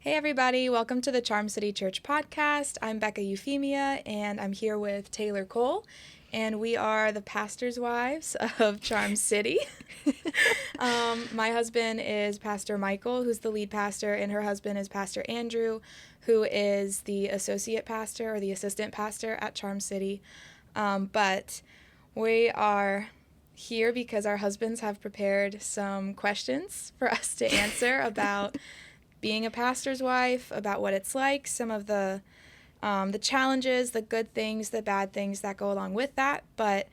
Hey everybody, welcome to the Charm City Church podcast. I'm Bekah Eufemia, and I'm here with Taylor Cole, and we are the pastor's wives of Charm City. My husband is Pastor Michael, who's the lead pastor, and her husband is Pastor Andrew, who is the associate pastor or the assistant pastor at Charm City. But we are here because our husbands have prepared some questions for us to answer about being a pastor's wife, about what it's like, some of the challenges, the good things, the bad things that go along with that. But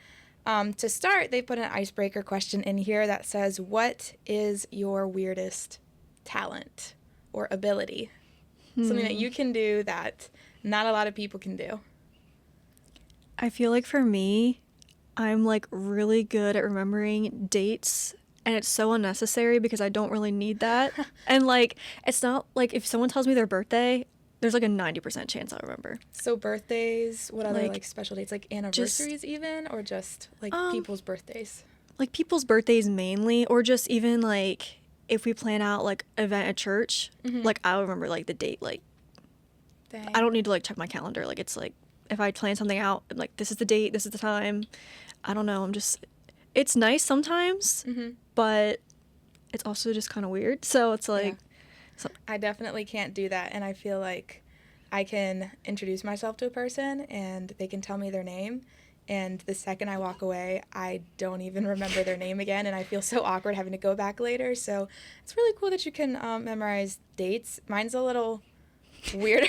to start, they put an icebreaker question in here that says, what is your weirdest talent or ability? Something that you can do that not a lot of people can do. I feel like for me, I'm like really good at remembering dates, and it's so unnecessary because I don't really need that. And like, it's not like if someone tells me their birthday, there's like a 90% chance I'll remember. So birthdays, what other Like, like special dates, like anniversaries even, or just like people's birthdays? Like people's birthdays mainly, or just even like if we plan out like event at church, like I'll remember like the date. Like, Dang. I don't need to like check my calendar. Like it's like if I plan something out, I'm like this is the date, this is the time. I don't know. It's nice sometimes, but it's also just kind of weird. So it's like, I definitely can't do that. And I feel like I can introduce myself to a person and they can tell me their name. And the second I walk away, I don't even remember their name again. And I feel so awkward having to go back later. So it's really cool that you can memorize dates. Mine's a little weirder,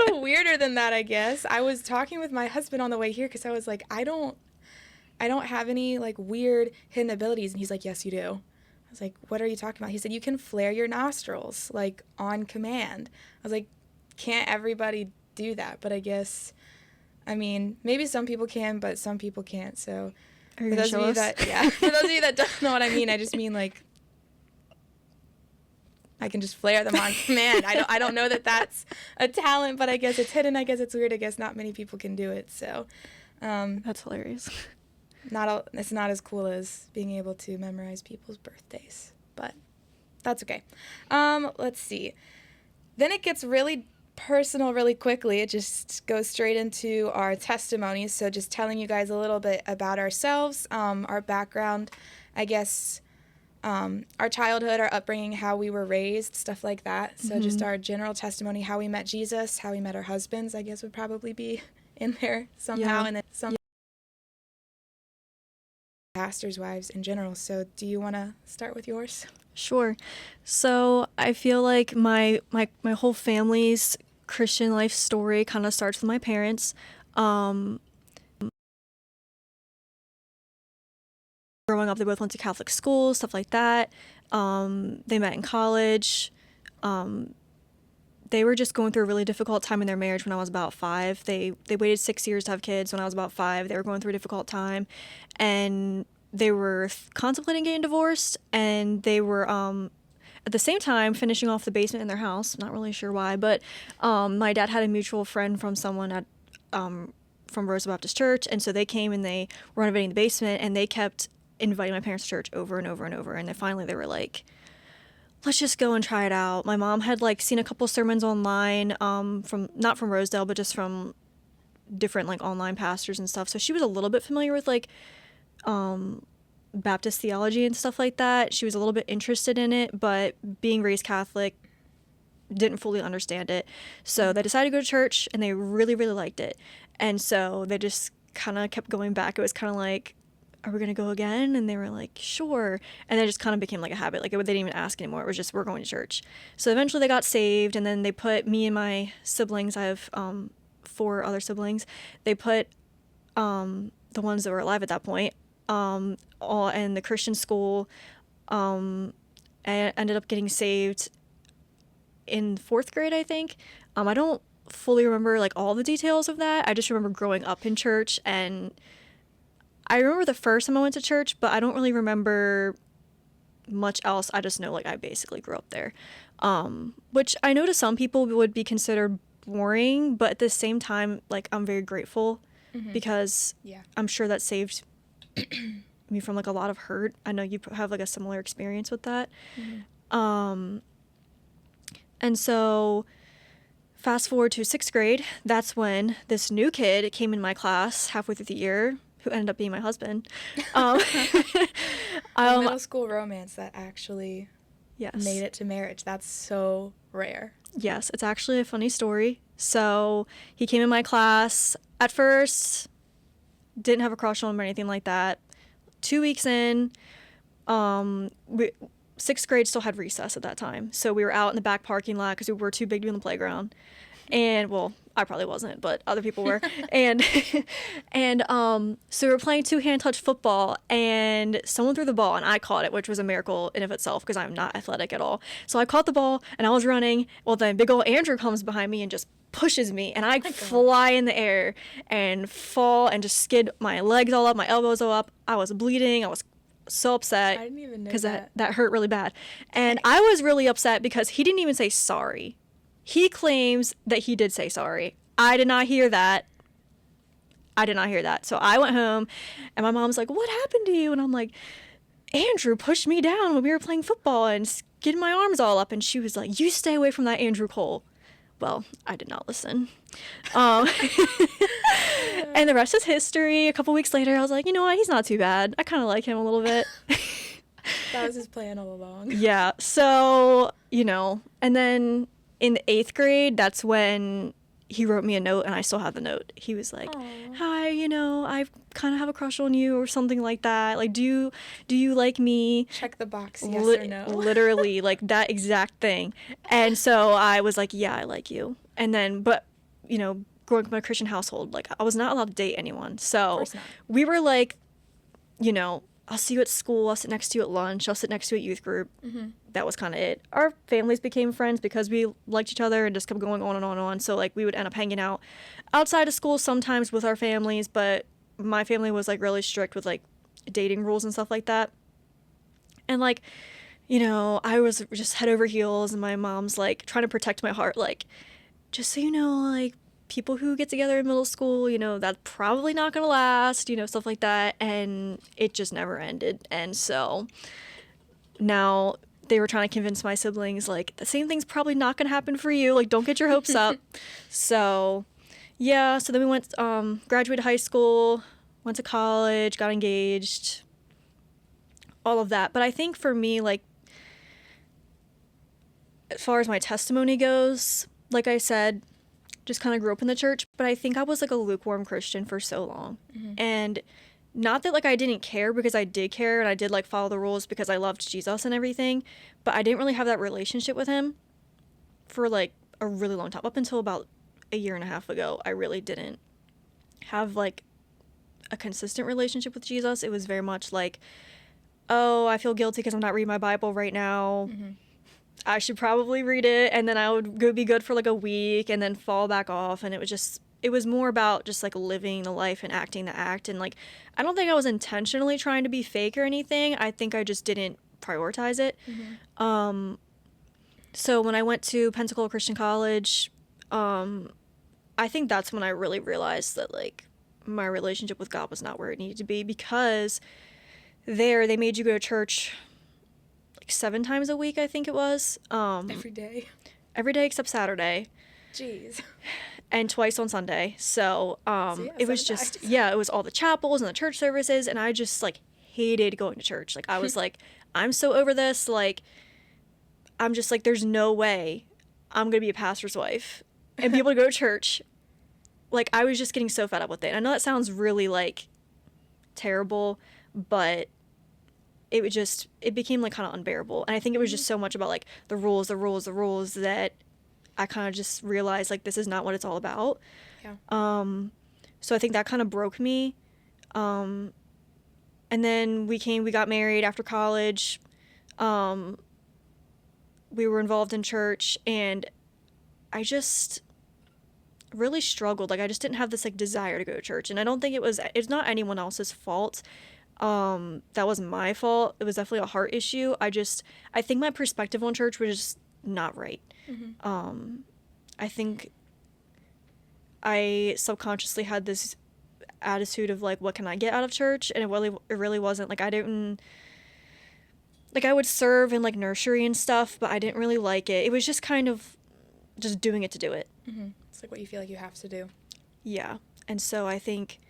weirder than that, I guess. I was talking with my husband on the way here because I was like, I don't have any like weird hidden abilities. And he's like, yes, you do. I was like, what are you talking about? He said, you can flare your nostrils like on command. I was like, can't everybody do that? But I guess, I mean, maybe some people can, but some people can't. So for those of you that, for those of you that don't know what I mean, I just mean like, I can just flare them on command. I don't know that that's a talent, but I guess it's hidden. I guess it's weird. I guess not many people can do it. So that's hilarious. It's not as cool as being able to memorize people's birthdays, but that's okay. Let's see. Then it gets really personal really quickly. It just goes straight into our testimonies. So just telling you guys a little bit about ourselves, our background, I guess, our childhood, our upbringing, how we were raised, stuff like that. So just our general testimony, how we met Jesus, how we met our husbands, I guess would probably be in there somehow. Yeah. And then some pastors' wives in general. So do you want to start with yours? Sure. So I feel like my whole family's Christian life story kind of starts with my parents. Growing up, they both went to Catholic schools, stuff like that. They met in college. They were just going through a really difficult time in their marriage when I was about 5. They waited 6 years to have kids. When I was about 5, they were going through a difficult time, and they were contemplating getting divorced, and they were at the same time finishing off the basement in their house. Not really sure why, but my dad had a mutual friend from someone at from Rose Baptist Church, and so they came and they were renovating the basement, and they kept inviting my parents to church over and over and over, and then finally they were like, let's just go and try it out. My mom had like seen a couple sermons online from not from Rosedale, but just from different like online pastors and stuff. So she was a little bit familiar with like Baptist theology and stuff like that. She was a little bit interested in it, but being raised Catholic, didn't fully understand it. So they decided to go to church, and they really, really liked it. And so they just kind of kept going back. It was kind of like, are we going to go again? And they were like, sure. And it just kind of became like a habit. Like they didn't even ask anymore. It was just, we're going to church. So eventually they got saved, and then they put me and my siblings, I have 4 other siblings, they put the ones that were alive at that point all in the Christian school. I ended up getting saved in 4th grade, I think. I don't fully remember like all the details of that. I just remember growing up in church, and I remember the first time I went to church, but I don't really remember much else. I just know like I basically grew up there, which I know to some people would be considered boring, but at the same time, like I'm very grateful because I'm sure that saved me from like a lot of hurt. I know you have like a similar experience with that. And so fast forward to 6th grade, that's when this new kid came in my class halfway through the year, who ended up being my husband. A middle school romance that actually Yes. made it to marriage. That's so rare. Yes, it's actually a funny story. So he came in my class. At first, didn't have a crush on him or anything like that. 2 weeks in, 6th grade still had recess at that time. So we were out in the back parking lot because we were too big to be on the playground. And, well, I probably wasn't, but other people were. and so we were playing two-hand touch football, and someone threw the ball, and I caught it, which was a miracle in of itself because I'm not athletic at all. So I caught the ball, and I was running. Well, then big old Andrew comes behind me and just pushes me, and I fly in the air and fall and just skid my legs all up, my elbows all up. I was bleeding. I was so upset. I didn't even know because that hurt really bad. And I was really upset because he didn't even say sorry. He claims that he did say sorry. I did not hear that. So I went home, and my mom's like, "What happened to you?" And I'm like, "Andrew pushed me down when we were playing football and skidded my arms all up." And she was like, "You stay away from that Andrew Cole." Well, I did not listen. And the rest is history. A couple weeks later, I was like, you know what? He's not too bad. I kind of like him a little bit. That was his plan all along. Yeah. So, and then in the 8th grade, that's when he wrote me a note, and I still have the note. He was like, Aww. "Hi, I kind of have a crush on you," or something like that. Like, do you like me? Check the box, yes or no. Literally, like that exact thing. And so I was like, "Yeah, I like you." And then, but, growing up in a Christian household, like I was not allowed to date anyone. So Of course not. we were like, I'll see you at school. I'll sit next to you at lunch. I'll sit next to you at youth group. Mm-hmm. That was kind of it. Our families became friends because we liked each other and just kept going on and on and on. So, like, we would end up hanging out outside of school sometimes with our families, but my family was, like, really strict with, like, dating rules and stuff like that. And, like, I was just head over heels, and my mom's, like, trying to protect my heart, like, just so you know, like, people who get together in middle school, that's probably not going to last, stuff like that. And it just never ended. And so now they were trying to convince my siblings, like, the same thing's probably not going to happen for you. Like, don't get your hopes up. So, yeah. So then we went, graduated high school, went to college, got engaged, all of that. But I think for me, like, as far as my testimony goes, like I said, just kind of grew up in the church, but I think I was like a lukewarm Christian for so long. Mm-hmm. And not that like I didn't care, because I did care, and I did like follow the rules because I loved Jesus and everything, but I didn't really have that relationship with him for like a really long time. Up until about a year and a half ago, I really didn't have like a consistent relationship with Jesus. It was very much like, oh, I feel guilty because I'm not reading my Bible right now. Mm-hmm. I should probably read it, and then I would be good for like a week and then fall back off. And it was more about just like living the life and acting the act. And like, I don't think I was intentionally trying to be fake or anything. I think I just didn't prioritize it. Mm-hmm. So when I went to Pensacola Christian College, I think that's when I really realized that like my relationship with God was not where it needed to be, because there they made you go to church 7 times a week, I think it was. Every day except Saturday. Jeez. And twice on Sunday. So, it was just, it was all the chapels and the church services, and I just, like, hated going to church. Like, I was like, I'm so over this. Like, I'm just like, there's no way I'm going to be a pastor's wife and be able to go to church. Like, I was just getting so fed up with it. And I know that sounds really, like, terrible, but it became like kind of unbearable. And I think it was just so much about like the rules that I kind of just realized like this is not what it's all about. Yeah. So I think that kind of broke me. And then we got married after college. We were involved in church, and I just really struggled. Like, I just didn't have this like desire to go to church. And I don't think it's not anyone else's fault. That was my fault. It was definitely a heart issue. I think my perspective on church was just not right. Mm-hmm. I think I subconsciously had this attitude of like, what can I get out of church? And it really wasn't like, I didn't, like I would serve in like nursery and stuff, but I didn't really like it. It was just kind of just doing it to do it. Mm-hmm. It's like what you feel like you have to do. Yeah. And so I think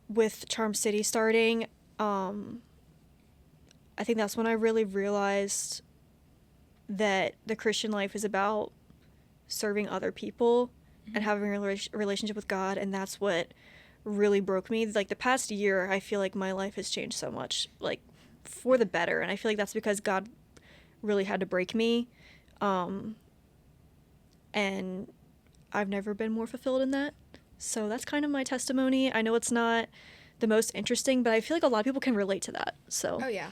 with Charm City starting, I think that's when I really realized that the Christian life is about serving other people and having a relationship with God, and that's what really broke me. Like the past year, I feel like my life has changed so much, like for the better, and I feel like that's because God really had to break me, and I've never been more fulfilled in that. So that's kind of my testimony. I know it's not the most interesting, but I feel like a lot of people can relate to that. So Oh yeah,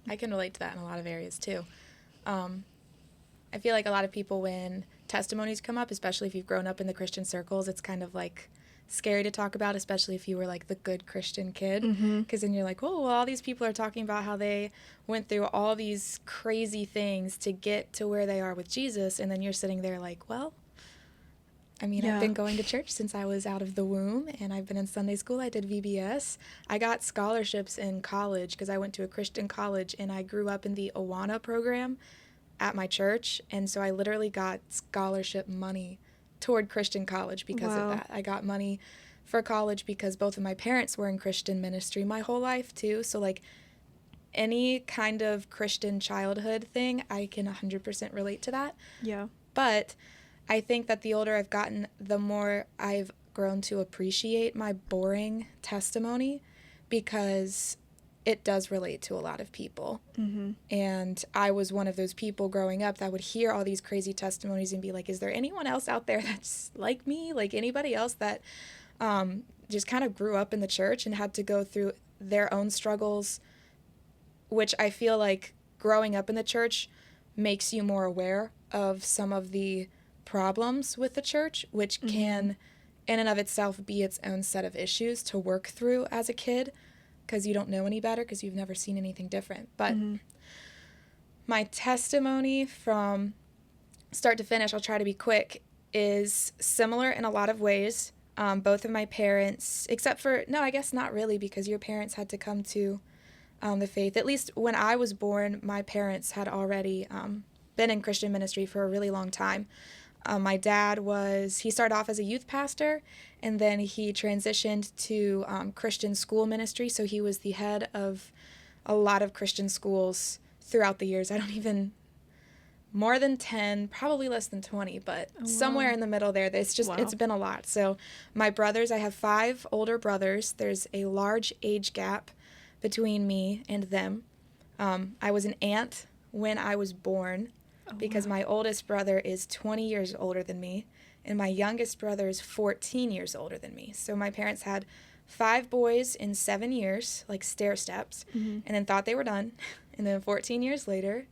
I can relate to that in a lot of areas too. I feel like a lot of people, when testimonies come up, especially if you've grown up in the Christian circles, it's kind of like scary to talk about, especially if you were like the good Christian kid, because then you're like, oh, well, all these people are talking about how they went through all these crazy things to get to where they are with Jesus, and then you're sitting there like, well, I mean, I've been going to church since I was out of the womb, and I've been in Sunday school. I did VBS. I got scholarships in college because I went to a Christian college, and I grew up in the Awana program at my church, and so I literally got scholarship money toward Christian college because of that. I got money for college because both of my parents were in Christian ministry my whole life too, so like any kind of Christian childhood thing, I can 100% relate to that. Yeah. But I think that the older I've gotten, the more I've grown to appreciate my boring testimony, because it does relate to a lot of people. And I was one of those people growing up that would hear all these crazy testimonies and be like, is there anyone else out there that's like me? Like anybody else that just kind of grew up in the church and had to go through their own struggles, which I feel like growing up in the church makes you more aware of some of the problems with the church, which can in and of itself be its own set of issues to work through as a kid, because you don't know any better because you've never seen anything different. But my testimony from start to finish, I'll try to be quick, is similar in a lot of ways. Both of my parents, except for, no, I guess not really, because your parents had to come to the faith. At least when I was born, my parents had already been in Christian ministry for a really long time. My dad he started off as a youth pastor, and then he transitioned to Christian school ministry, so he was the head of a lot of Christian schools throughout the years. More than 10, probably less than 20, but somewhere in the middle there. It's been a lot. So my brothers, I have 5 older brothers. There's a large age gap between me and them. I was an aunt when I was born, because my oldest brother is 20 years older than me, and my youngest brother is 14 years older than me. So my parents had 5 boys in 7 years, like stair steps, and then thought they were done. And then 14 years later,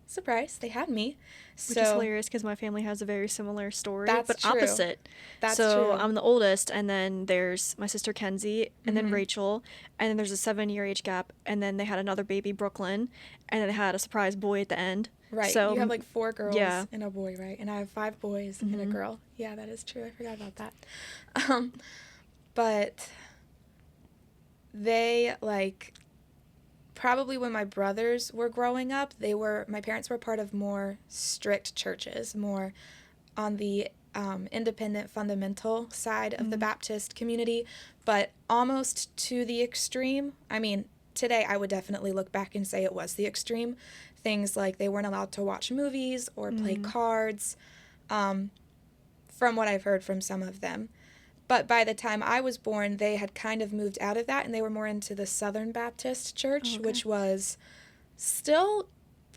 surprise, they had me. Which is hilarious because my family has a very similar story, but true. opposite. That's so true. I'm the oldest, and then there's my sister Kenzie, and then Rachel, and then there's a 7-year age gap, and then they had another baby, Brooklyn, and then they had a surprise boy at the end. Right. So you have like 4 girls and a boy, right? And I have 5 boys and a girl. Yeah, that is true. I forgot about that. But they, like, probably when my brothers were growing up, my parents were part of more strict churches, more on the independent fundamental side of the Baptist community, but almost to the extreme. I mean, today I would definitely look back and say it was the extreme. Things like they weren't allowed to watch movies or play cards, from what I've heard from some of them. But by the time I was born, they had kind of moved out of that, and they were more into the Southern Baptist Church, which was still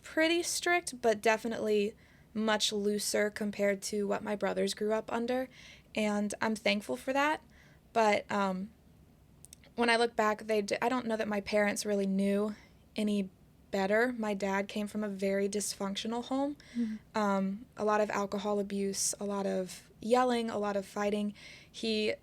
pretty strict, but definitely much looser compared to what my brothers grew up under. And I'm thankful for that. But when I look back, I don't know that my parents really knew any better. My dad came from a very dysfunctional home. A lot of alcohol abuse, a lot of yelling, a lot of fighting. He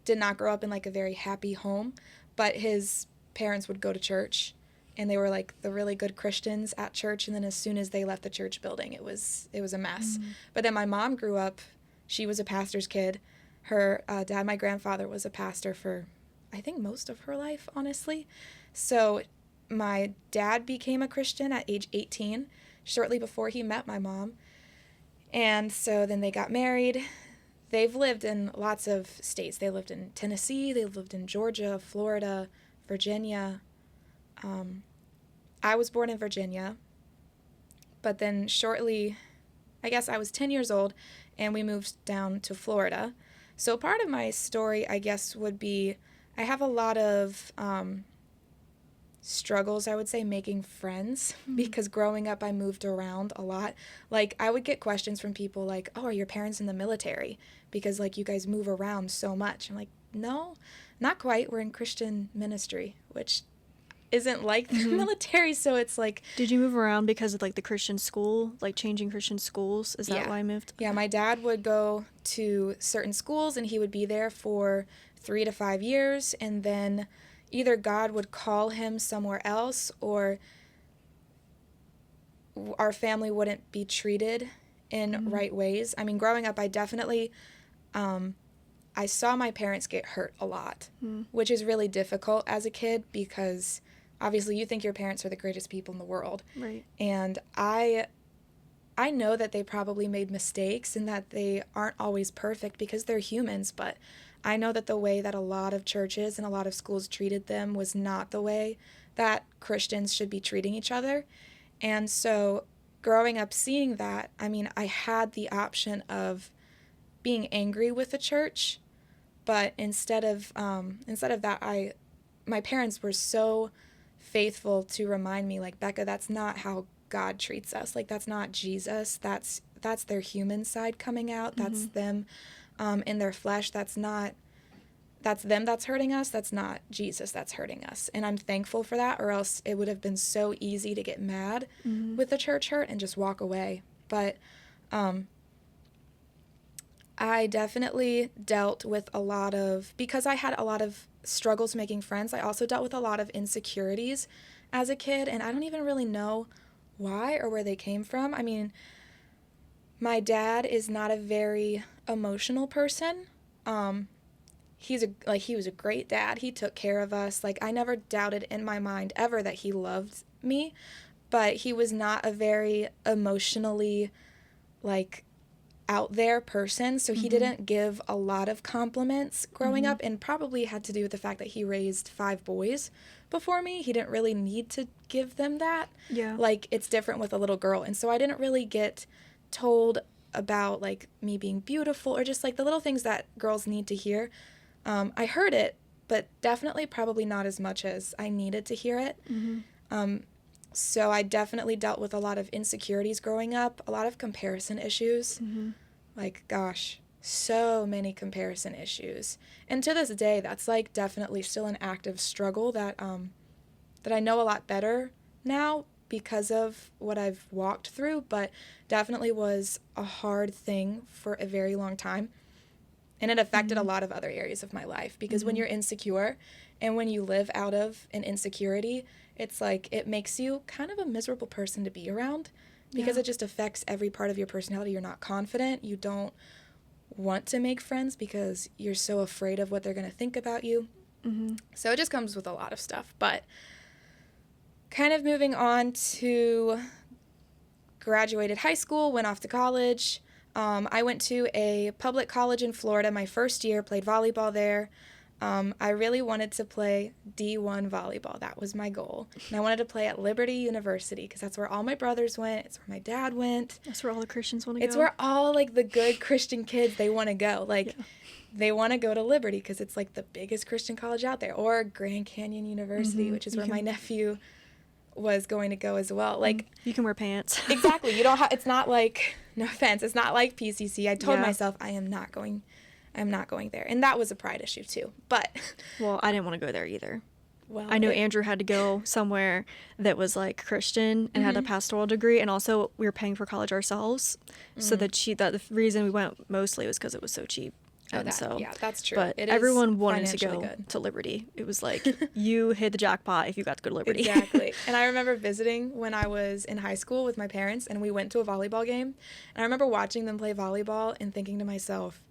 did not grow up in like a very happy home, but his parents would go to church, and they were like the really good Christians at church, and then as soon as they left the church building, it was a mess. But then my mom grew up, she was a pastor's kid. Her dad, my grandfather, was a pastor for I think most of her life, honestly. So my dad became a Christian at age 18, shortly before he met my mom. And so then they got married. They've lived in lots of states. They lived in Tennessee, they lived in Georgia, Florida, Virginia. I was born in Virginia, but then shortly, I guess I was 10 years old, and we moved down to Florida. So part of my story, I guess, would be I have a lot of struggles, I would say, making friends, because growing up I moved around a lot. Like, I would get questions from people like, oh, are your parents in the military? Because, like, you guys move around so much. I'm like, no, not quite. We're in Christian ministry, which isn't like the military, so it's like... Did you move around because of, like, the Christian school, like changing Christian schools? Is that why I moved? Yeah, my dad would go to certain schools, and he would be there for 3 to 5 years, and then either God would call him somewhere else, or our family wouldn't be treated in right ways. I mean, growing up, I definitely... I saw my parents get hurt a lot, which is really difficult as a kid, because obviously you think your parents are the greatest people in the world. Right. And I know that they probably made mistakes and that they aren't always perfect, because they're humans, but I know that the way that a lot of churches and a lot of schools treated them was not the way that Christians should be treating each other. And so growing up seeing that, I mean, I had the option of being angry with the church, but instead of that, my parents were so faithful to remind me, like, Bekah, that's not how God treats us. Like, that's not Jesus. That's their human side coming out. That's them in their flesh. That's them that's hurting us. That's not Jesus that's hurting us. And I'm thankful for that, or else it would have been so easy to get mad with the church hurt and just walk away. But I definitely dealt with because I had a lot of struggles making friends, I also dealt with a lot of insecurities as a kid, and I don't even really know why or where they came from. I mean, my dad is not a very emotional person. He was a great dad. He took care of us. Like, I never doubted in my mind ever that he loved me, but he was not a very emotionally, like, out there person, so he didn't give a lot of compliments growing up, and probably had to do with the fact that he raised 5 boys before me. He didn't really need to give them that. Yeah. Like, it's different with a little girl, and so I didn't really get told about, like, me being beautiful, or just, like, the little things that girls need to hear. I heard it, but definitely probably not as much as I needed to hear it. So I definitely dealt with a lot of insecurities growing up, a lot of comparison issues. Like, gosh, so many comparison issues. And to this day, that's, like, definitely still an active struggle that I know a lot better now because of what I've walked through, but definitely was a hard thing for a very long time. And it affected a lot of other areas of my life, because when you're insecure and when you live out of an insecurity, it's like it makes you kind of a miserable person to be around, because it just affects every part of your personality. You're not confident. You don't want to make friends because you're so afraid of what they're going to think about you. So it just comes with a lot of stuff. But kind of moving on to graduated high school, went off to college. I went to a public college in Florida my first year, played volleyball there. I really wanted to play D1 volleyball. That was my goal. And I wanted to play at Liberty University, because that's where all my brothers went. It's where my dad went. That's where all the Christians want to go. It's where all, like, the good Christian kids, they want to go. Like, they want to go to Liberty because it's, like, the biggest Christian college out there. Or Grand Canyon University, which is where my nephew was going to go as well. Like, you can wear pants. Exactly. You don't have, it's not like, no offense, it's not like PCC. I told myself I'm not going there. And that was a pride issue too. But well, I didn't want to go there either. Well, I know Andrew had to go somewhere that was, like, Christian and had a pastoral degree, and also we were paying for college ourselves. So the reason we went mostly was because it was so cheap. That's true. But everyone wanted to go to Liberty. It was like, you hit the jackpot if you got to go to Liberty. Exactly. And I remember visiting when I was in high school with my parents, and we went to a volleyball game. And I remember watching them play volleyball and thinking to myself,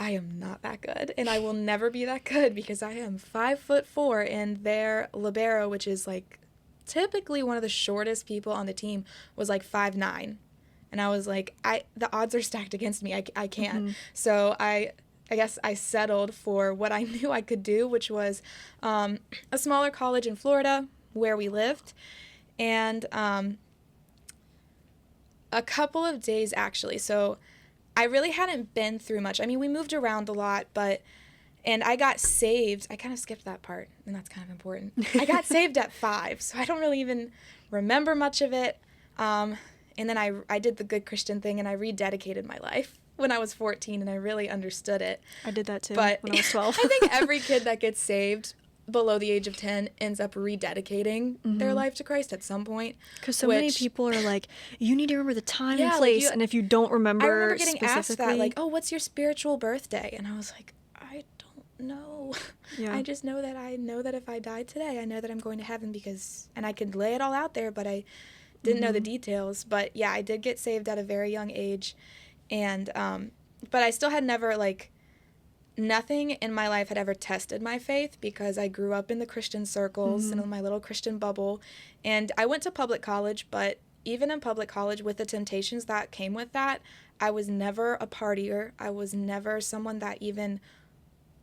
I am not that good, and I will never be that good because I am 5'4", and their libero, which is like typically one of the shortest people on the team, was like 5'9", and I was like, the odds are stacked against me. I can't. Mm-hmm. So I guess I settled for what I knew I could do, which was a smaller college in Florida where we lived, and a couple of days actually. So I really hadn't been through much. I mean, we moved around a lot, and I got saved. I kind of skipped that part, and that's kind of important. I got saved at 5, so I don't really even remember much of it. And then I did the good Christian thing, and I rededicated my life when I was 14, and I really understood it. I did that too But when I was 12. I think every kid that gets saved below the age of 10 ends up rededicating their life to Christ at some point. Because so many people are like, you need to remember the time and place, and if you don't remember, I remember getting asked that, like, oh, what's your spiritual birthday? And I was like, I don't know. Yeah. I just know that if I died today, I know that I'm going to heaven and I could lay it all out there, but I didn't know the details. But yeah, I did get saved at a very young age, and but I still had never, like, nothing in my life had ever tested my faith because I grew up in the Christian circles and in my little Christian bubble. And I went to public college, but even in public college, with the temptations that came with that, I was never a partier. I was never someone that even,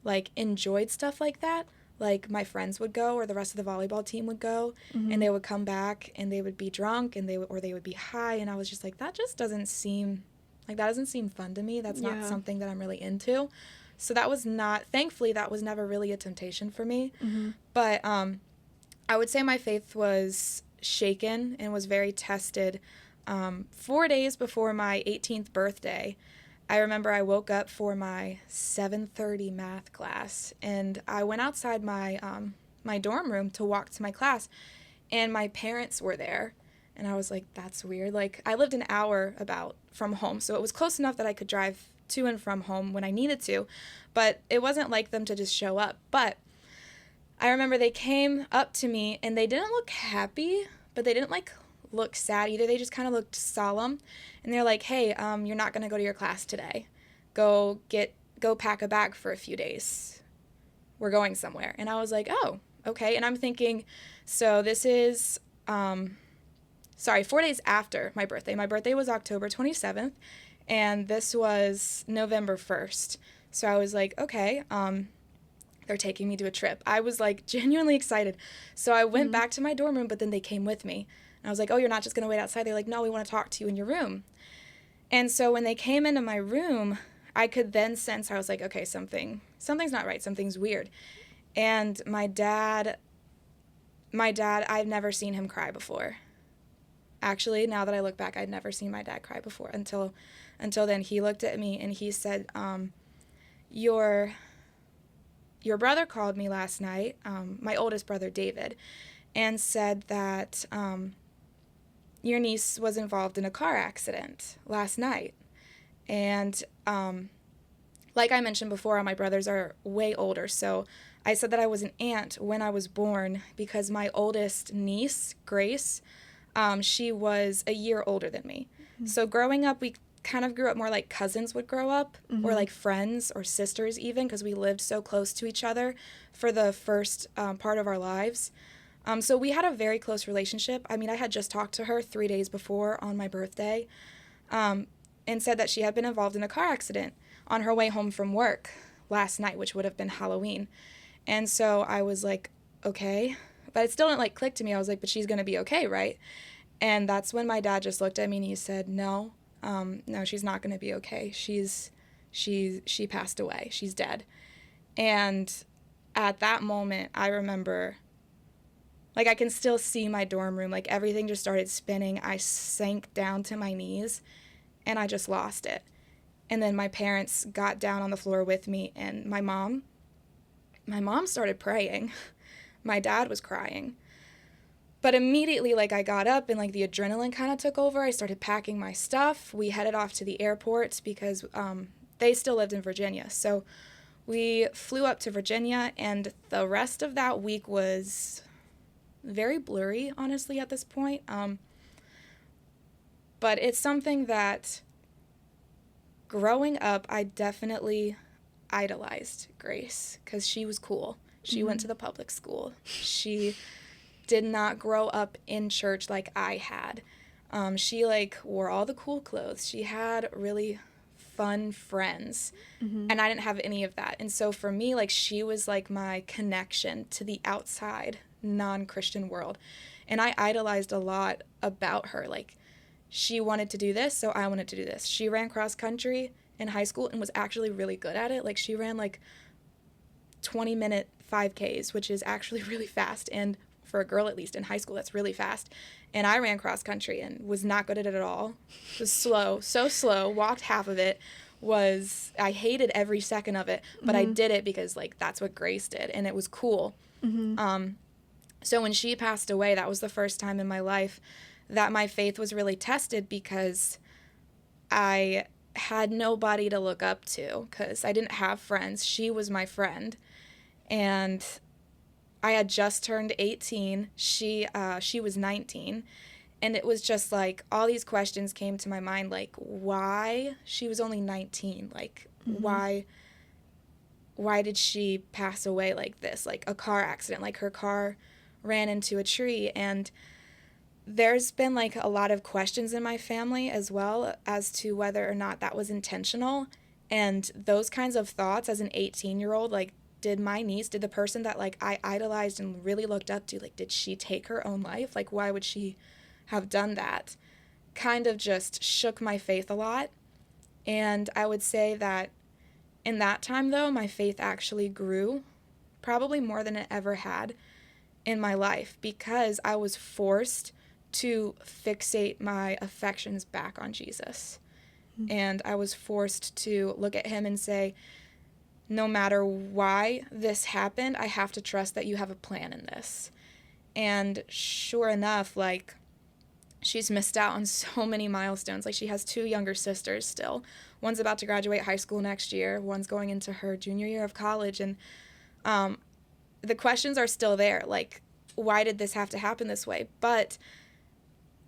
like, enjoyed stuff like that. Like, my friends would go, or the rest of the volleyball team would go, and they would come back and they would be drunk, and they would be high, and I was just like, that doesn't seem fun to me. That's not something that I'm really into. So thankfully, that was never really a temptation for me. But I would say my faith was shaken and was very tested 4 days before my 18th birthday. I remember I woke up for my 7:30 math class, and I went outside my my dorm room to walk to my class, and my parents were there. And I was like, that's weird. Like, I lived an hour about from home, so it was close enough that I could drive to and from home when I needed to, but it wasn't like them to just show up. But I remember they came up to me, and they didn't look happy, but they didn't, like, look sad either. They just kind of looked solemn, and they're like, hey, you're not going to go to your class today. Go pack a bag for a few days. We're going somewhere. And I was like, oh, okay. And I'm thinking, so this is 4 days after my birthday. My birthday was October 27th, and this was November 1st. So I was like, okay, they're taking me to a trip. I was, like, genuinely excited. So I went back to my dorm room, but then they came with me. And I was like, oh, you're not just going to wait outside? They're like, no, we want to talk to you in your room. And so when they came into my room, I could then sense, I was like, okay, something's not right. Something's weird. And my dad, I've never seen him cry before. Actually, now that I look back, I'd never seen my dad cry before until then. He looked at me and he said, your brother called me last night, my oldest brother, David, and said that your niece was involved in a car accident last night. And like I mentioned before, my brothers are way older, so I said that I was an aunt when I was born because my oldest niece, Grace, she was a year older than me. So growing up, we kind of grew up more like cousins would grow up, or like friends or sisters even, because we lived so close to each other for the first part of our lives. So we had a very close relationship. I mean, I had just talked to her 3 days before on my birthday, and said that she had been involved in a car accident on her way home from work last night, which would have been Halloween. And so I was like, okay. But it still didn't, like, click to me. I was like, but she's going to be okay, right? And that's when my dad just looked at me and he said, no, she's not going to be okay. She passed away. She's dead. And at that moment, I remember, like, I can still see my dorm room. Like, everything just started spinning. I sank down to my knees, and I just lost it. And then my parents got down on the floor with me, and my mom started praying. My dad was crying. But immediately, like, I got up and, like, the adrenaline kind of took over. I started packing my stuff. We headed off to the airport because they still lived in Virginia. So we flew up to Virginia, and the rest of that week was very blurry, honestly, at this point. But it's something that growing up, I definitely idolized Grace because she was cool. She went to the public school. She did not grow up in church like I had. She, like, wore all the cool clothes. She had really fun friends, and I didn't have any of that. And so for me, like, she was, like, my connection to the outside non-Christian world. And I idolized a lot about her. Like, she wanted to do this, so I wanted to do this. She ran cross country in high school and was actually really good at it. Like, she ran, like, 20-minute 5Ks, which is actually really fast. And for a girl, at least in high school, that's really fast. And I ran cross country and was not good at it at all. It was slow, so slow, walked half of it. I hated every second of it, but I did it because, like, that's what Grace did, and it was cool. So when she passed away, that was the first time in my life that my faith was really tested, because I had nobody to look up to because I didn't have friends. She was my friend. And I had just turned 18. She was 19. And it was just like all these questions came to my mind, like, why? She was only 19. Like, why did she pass away like this? Like a car accident, like her car ran into a tree. And there's been, like, a lot of questions in my family as well as to whether or not that was intentional. And those kinds of thoughts as an 18-year-old, like, did the person that, like, I idolized and really looked up to, like, did she take her own life? Like, why would she have done that? Kind of just shook my faith a lot. And I would say that in that time, though, my faith actually grew, probably more than it ever had in my life, because I was forced to fixate my affections back on Jesus. And I was forced to look at him and say, no matter why this happened, I have to trust that you have a plan in this. And sure enough, like, she's missed out on so many milestones. Like, she has 2 younger sisters still. One's about to graduate high school next year. One's going into her junior year of college. And the questions are still there. Like, why did this have to happen this way? But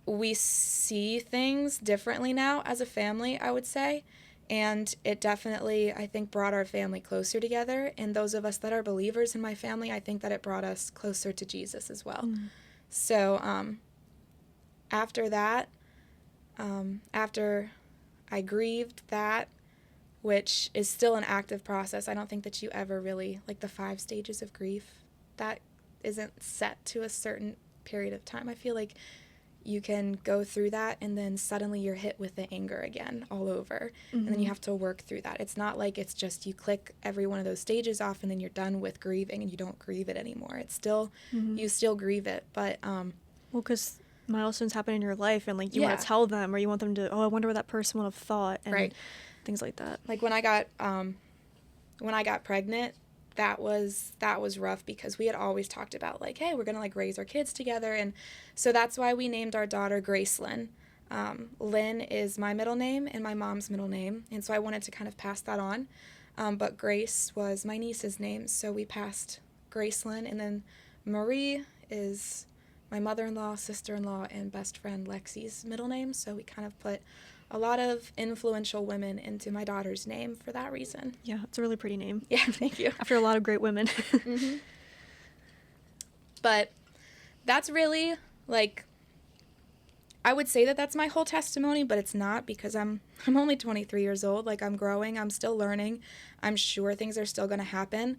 we see things differently now as a family, I would say. And it definitely, I think, brought our family closer together. And those of us that are believers in my family, I think that it brought us closer to Jesus as well. So after that, after I grieved that, which is still an active process, I don't think that you ever really, like, the 5 stages of grief, that isn't set to a certain period of time. I feel like you can go through that and then suddenly you're hit with the anger again all over. And then you have to work through that. It's not like it's just you click every one of those stages off and then you're done with grieving and you don't grieve it anymore. It's still, you still grieve it. But, well, because milestones happen in your life and, like, you want to tell them, or you want them to, I wonder what that person would have thought, and things like that. Like when I got pregnant, that was rough, because we had always talked about, like, hey, we're going to, like, raise our kids together. And so that's why we named our daughter Gracelyn. Lynn is my middle name and my mom's middle name. And so I wanted to kind of pass that on. But Grace was my niece's name. So we passed Gracelyn. And then Marie is my mother-in-law, sister-in-law, and best friend Lexi's middle name. So we kind of put a lot of influential women into my daughter's name for that reason. Yeah, it's a really pretty name. Yeah, thank you. After a lot of great women. But that's really, like, I would say that that's my whole testimony, but it's not, because I'm only 23 years old. Like, I'm growing. I'm still learning. I'm sure things are still going to happen.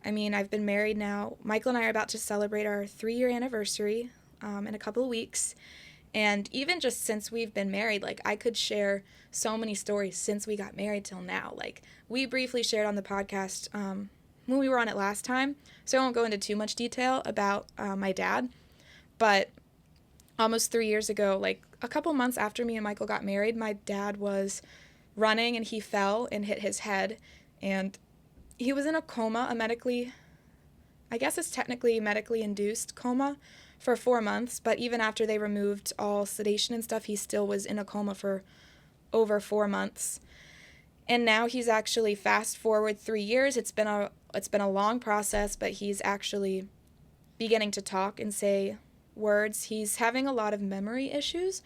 I mean, I've been married now. Michael and I are about to celebrate our 3-year anniversary in a couple of weeks. And even just since we've been married, like, I could share so many stories since we got married till now. Like, we briefly shared on the podcast when we were on it last time, so I won't go into too much detail about my dad. But almost 3 years ago, like, a couple months after me and Michael got married, my dad was running and he fell and hit his head. And he was in a coma, I guess it's technically medically induced coma, for 4 months, but even after they removed all sedation and stuff, he still was in a coma for over 4 months. And now he's actually, fast forward 3 years, it's been a long process, but he's actually beginning to talk and say words. He's having a lot of memory issues,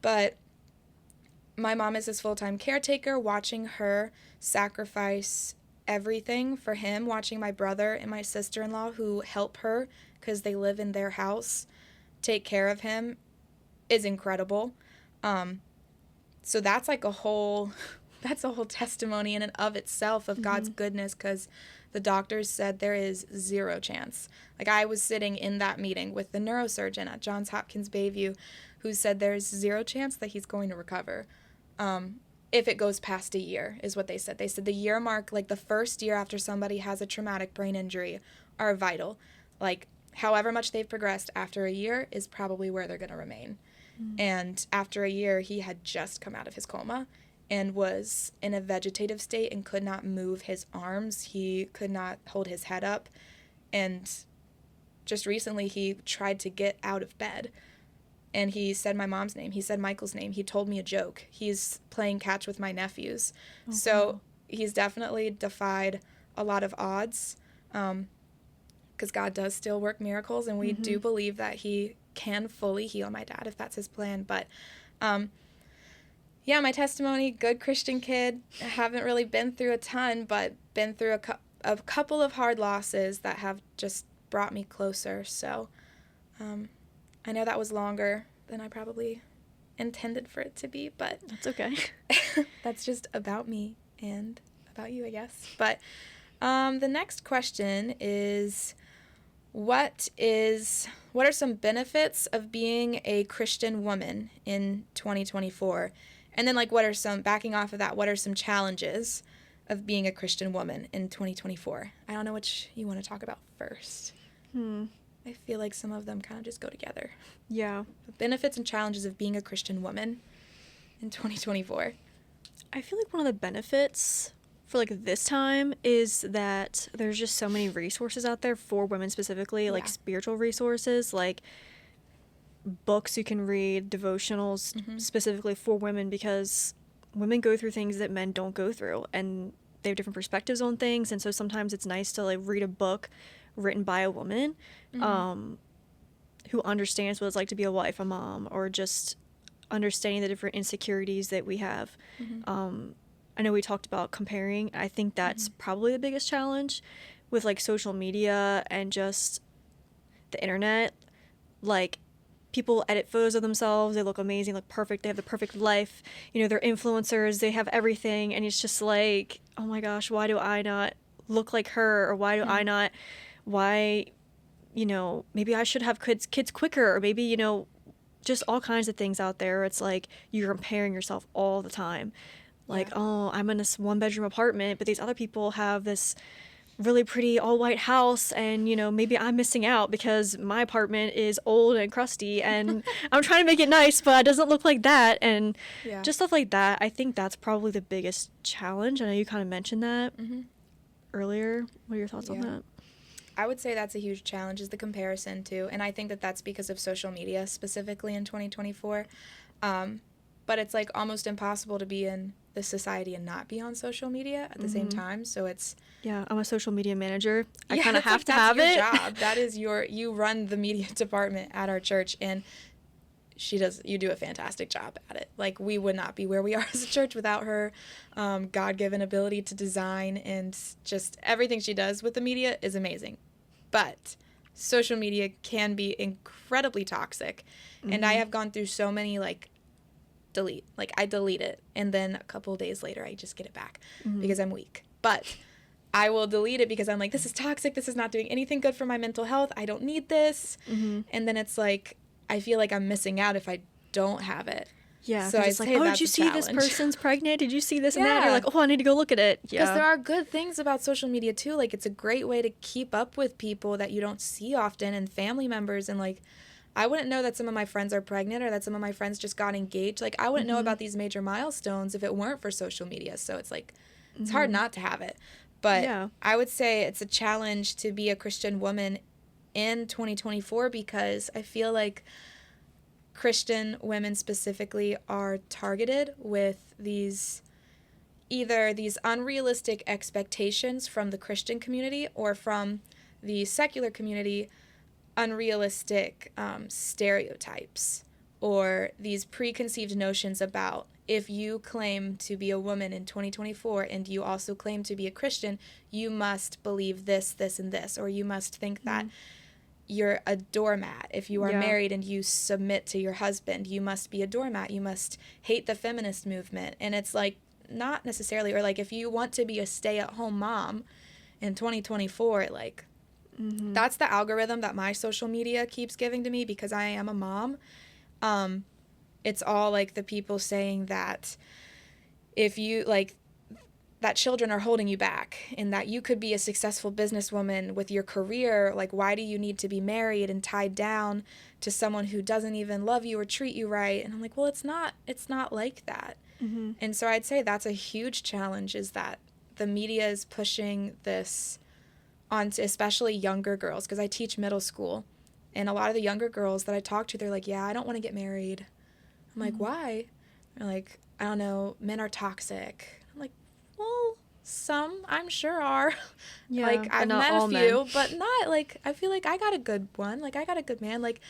but my mom is his full-time caretaker, watching her sacrifice everything for him, watching my brother and my sister-in-law who help her because they live in their house take care of him is incredible. So that's like a whole testimony in and of itself of God's goodness, because the doctors said there is zero chance. Like, I was sitting in that meeting with the neurosurgeon at Johns Hopkins Bayview who said there's zero chance that he's going to recover. If it goes past a year, is what they said. They said the year mark, like the first year after somebody has a traumatic brain injury, are vital. Like, however much they've progressed after a year is probably where they're going to remain. And after a year, he had just come out of his coma and was in a vegetative state and could not move his arms. He could not hold his head up. And just recently, he tried to get out of bed. And he said my mom's name. He said Michael's name. He told me a joke. He's playing catch with my nephews. Oh, so wow. He's definitely defied a lot of odds, because God does still work miracles, and we do believe that he can fully heal my dad if that's his plan. But yeah, my testimony, good Christian kid. I haven't really been through a ton, but been through a couple of hard losses that have just brought me closer. So I know that was longer than I probably intended for it to be, but that's okay. That's just about me and about you, I guess. But the next question is, what are some benefits of being a Christian woman in 2024? And then, like, backing off of that, what are some challenges of being a Christian woman in 2024? I don't know which you want to talk about first. I feel like some of them kind of just go together. Yeah. The benefits and challenges of being a Christian woman in 2024. I feel like one of the benefits for, like, this time is that there's just so many resources out there for women specifically, like spiritual resources, like books you can read, devotionals specifically for women, because women go through things that men don't go through, and they have different perspectives on things. And so sometimes it's nice to, like, read a book written by a woman who understands what it's like to be a wife, a mom, or just understanding the different insecurities that we have. I know we talked about comparing. I think that's probably the biggest challenge with, like, social media and just the internet. Like, people edit photos of themselves, they look amazing, look perfect, they have the perfect life, you know, they're influencers, they have everything, and it's just like, oh my gosh, why do I not look like her? Or why, you know, maybe I should have kids quicker, or maybe, you know, just all kinds of things out there. It's like you're comparing yourself all the time. Like, oh, I'm in this 1-bedroom apartment, but these other people have this really pretty all-white house, and, you know, maybe I'm missing out because my apartment is old and crusty, and I'm trying to make it nice, but it doesn't look like that, and just stuff like that. I think that's probably the biggest challenge. I know you kind of mentioned that earlier. What are your thoughts on that? I would say that's a huge challenge, is the comparison too, and I think that that's because of social media specifically in 2024. But it's, like, almost impossible to be in this society and not be on social media at the same time. So it's... Yeah, I'm a social media manager. I kind of have to have it. That's your job. That is you run the media department at our church, and you do a fantastic job at it. Like, we would not be where we are as a church without her God-given ability to design, and just everything she does with the media is amazing. But social media can be incredibly toxic, and I have gone through so many, like, delete. Like, I delete it, and then a couple of days later I just get it back because I'm weak. But I will delete it because I'm like, this is toxic, this is not doing anything good for my mental health, I don't need this. And then it's like, I feel like I'm missing out if I don't have it. Yeah, so it's like, oh, did you see this person's pregnant? Did you see this and that? And you're like, oh, I need to go look at it. Because there are good things about social media too. Like, it's a great way to keep up with people that you don't see often, and family members, and, like, I wouldn't know that some of my friends are pregnant, or that some of my friends just got engaged. Like, I wouldn't know about these major milestones if it weren't for social media. So it's like, it's hard not to have it. But I would say it's a challenge to be a Christian woman in 2024, because I feel like Christian women specifically are targeted with either these unrealistic expectations from the Christian community, or from the secular community, unrealistic stereotypes or these preconceived notions about if you claim to be a woman in 2024 and you also claim to be a Christian, you must believe this, this, and this, or you must think that you're a doormat. If you are married and you submit to your husband, you must be a doormat. You must hate the feminist movement. And it's like, not necessarily, or like if you want to be a stay-at-home mom in 2024, like that's the algorithm that my social media keeps giving to me because I am a mom. It's all like the people saying that if you like that children are holding you back and that you could be a successful businesswoman with your career. Like, why do you need to be married and tied down to someone who doesn't even love you or treat you right? And I'm like, well, it's not like that. And so I'd say that's a huge challenge, is that the media is pushing this onto especially younger girls, because I teach middle school, and a lot of the younger girls that I talk to, they're like, yeah, I don't want to get married. I'm like, why? They're like, I don't know, men are toxic. I'm like, well, some I'm sure are. Yeah, like, I've met a few, men. but not, like, I feel like I got a good one. Like, I got a good man. Like,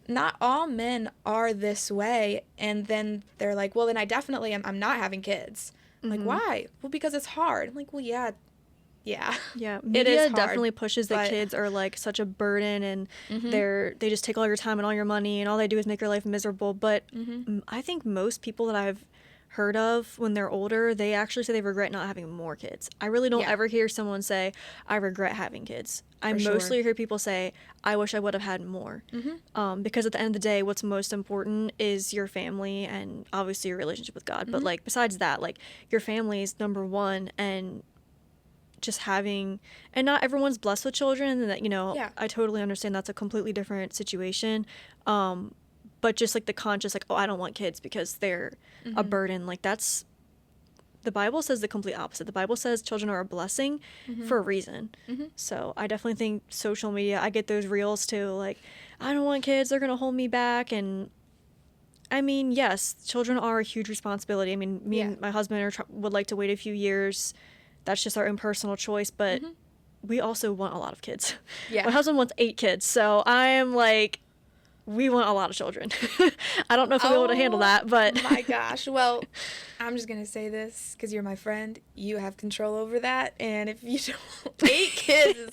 not all men are this way. And then they're like, well, then I definitely am. I'm not having kids. I'm like, why? Well, because it's hard. I'm like, well, yeah. Yeah, it media is hard, definitely pushes that kids are like such a burden, and they just take all your time and all your money, and all they do is make your life miserable. But I think most people that I've heard of when they're older, they actually say they regret not having more kids. I really don't ever hear someone say, I regret having kids. I mostly hear people say, I wish I would have had more. Because at the end of the day, what's most important is your family and obviously your relationship with God. But like besides that, like your family is number one, and just having, and not everyone's blessed with children, and that, you know, I totally understand that's a completely different situation. But just like the conscious, like, oh, I don't want kids because they're a burden. Like, that's, the Bible says the complete opposite. The Bible says children are a blessing for a reason. So I definitely think social media, I get those reels too, like, I don't want kids, they're going to hold me back. And I mean, yes, children are a huge responsibility. I mean, me and my husband would like to wait a few years. That's just our own personal choice, but we also want a lot of kids. My husband wants 8 kids, so I am like, we want a lot of children. I don't know if we'll be able to handle that, but... my gosh. Well, I'm just going to say this, because you're my friend. You have control over that, and if you don't... 8 kids...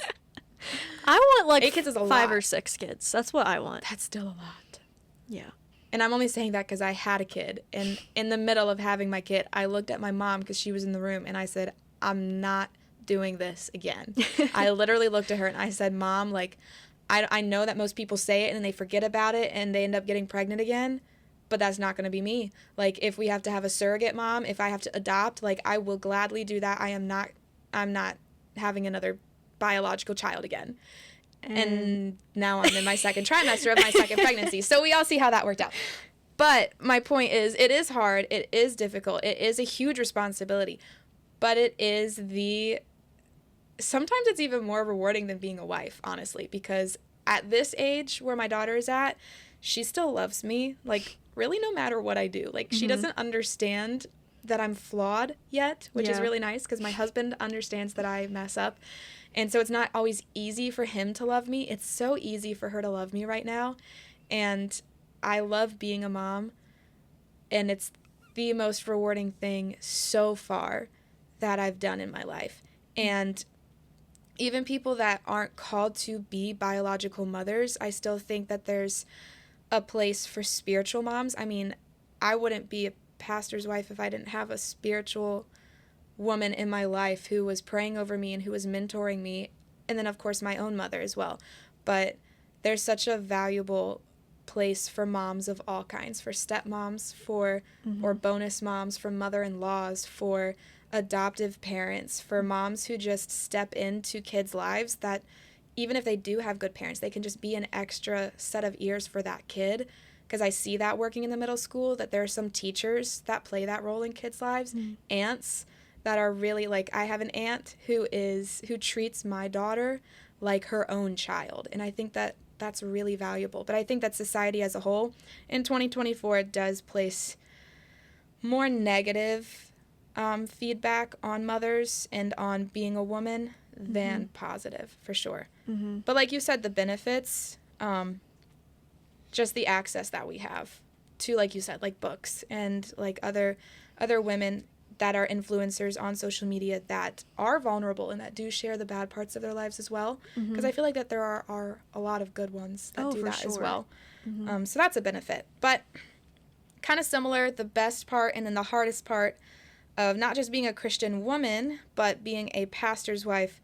I want like 8 kids is a 5 lot. or 6 kids. That's what I want. That's still a lot. Yeah. And I'm only saying that because I had a kid, and in the middle of having my kid, I looked at my mom because she was in the room, and I said, I'm not doing this again. I literally looked at her and I said, Mom, like, I know that most people say it and they forget about it and they end up getting pregnant again, but that's not going to be me. Like, if we have to have a surrogate mom, if I have to adopt, like, I will gladly do that. I'm not having another biological child again. And now I'm in my second trimester of my second pregnancy. So we all see how that worked out. But my point is, it is hard. It is difficult. It is a huge responsibility. But it is sometimes it's even more rewarding than being a wife, honestly, because at this age where my daughter is at, she still loves me, like, really no matter what I do. Like, she doesn't understand that I'm flawed yet, which is really nice, because my husband understands that I mess up. And so it's not always easy for him to love me. It's so easy for her to love me right now. And I love being a mom, and it's the most rewarding thing so far that I've done in my life. And even people that aren't called to be biological mothers, I still think that there's a place for spiritual moms. I mean, I wouldn't be a pastor's wife if I didn't have a spiritual woman in my life who was praying over me and who was mentoring me, and then of course my own mother as well. But there's such a valuable place for moms of all kinds, for stepmoms, for or bonus moms, for mother-in-laws, for adoptive parents, for moms who just step into kids' lives that even if they do have good parents, they can just be an extra set of ears for that kid. Because I see that working in the middle school, that there are some teachers that play that role in kids' lives, aunts that are really, like, I have an aunt who treats my daughter like her own child, and I think that that's really valuable. But I think that society as a whole in 2024 does place more negative feedback on mothers and on being a woman than positive, for sure. But like you said, the benefits, just the access that we have to, like you said, like books and like other women that are influencers on social media that are vulnerable and that do share the bad parts of their lives as well. Because I feel like that there are a lot of good ones that do that as well. So that's a benefit. But kind of similar, the best part and then the hardest part of not just being a Christian woman, but being a pastor's wife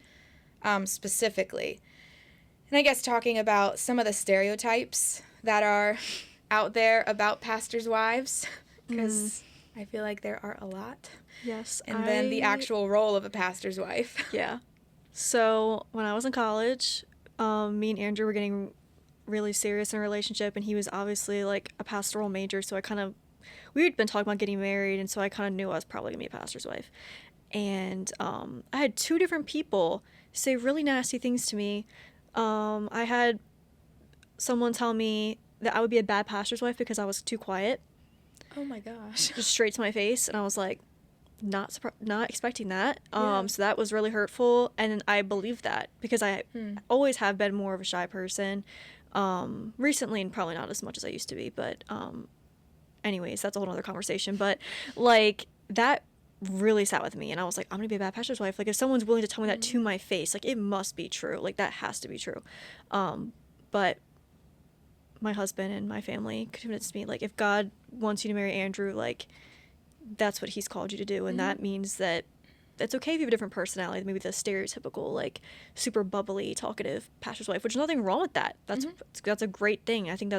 specifically. And I guess talking about some of the stereotypes that are out there about pastors' wives, because I feel like there are a lot. Yes. And then the actual role of a pastor's wife. Yeah. So when I was in college, me and Andrew were getting really serious in a relationship, and he was obviously like a pastoral major, so we had been talking about getting married, and so I kind of knew I was probably gonna be a pastor's wife. And I had 2 different people say really nasty things to me. I had someone tell me that I would be a bad pastor's wife because I was too quiet. Oh my gosh. Just straight to my face, and I was like, not expecting that. Yeah. So that was really hurtful, and I believed that because I always have been more of a shy person. Recently, and probably not as much as I used to be, but anyways, that's a whole other conversation. But like that really sat with me, and I was like, I'm gonna be a bad pastor's wife. Like if someone's willing to tell me that to my face, like it must be true. Like that has to be true. But my husband and my family convinced me, like if God wants you to marry Andrew, like that's what he's called you to do, and that means that it's okay if you have a different personality than maybe the stereotypical like super bubbly talkative pastor's wife, which is nothing wrong with that. That's a great thing. I think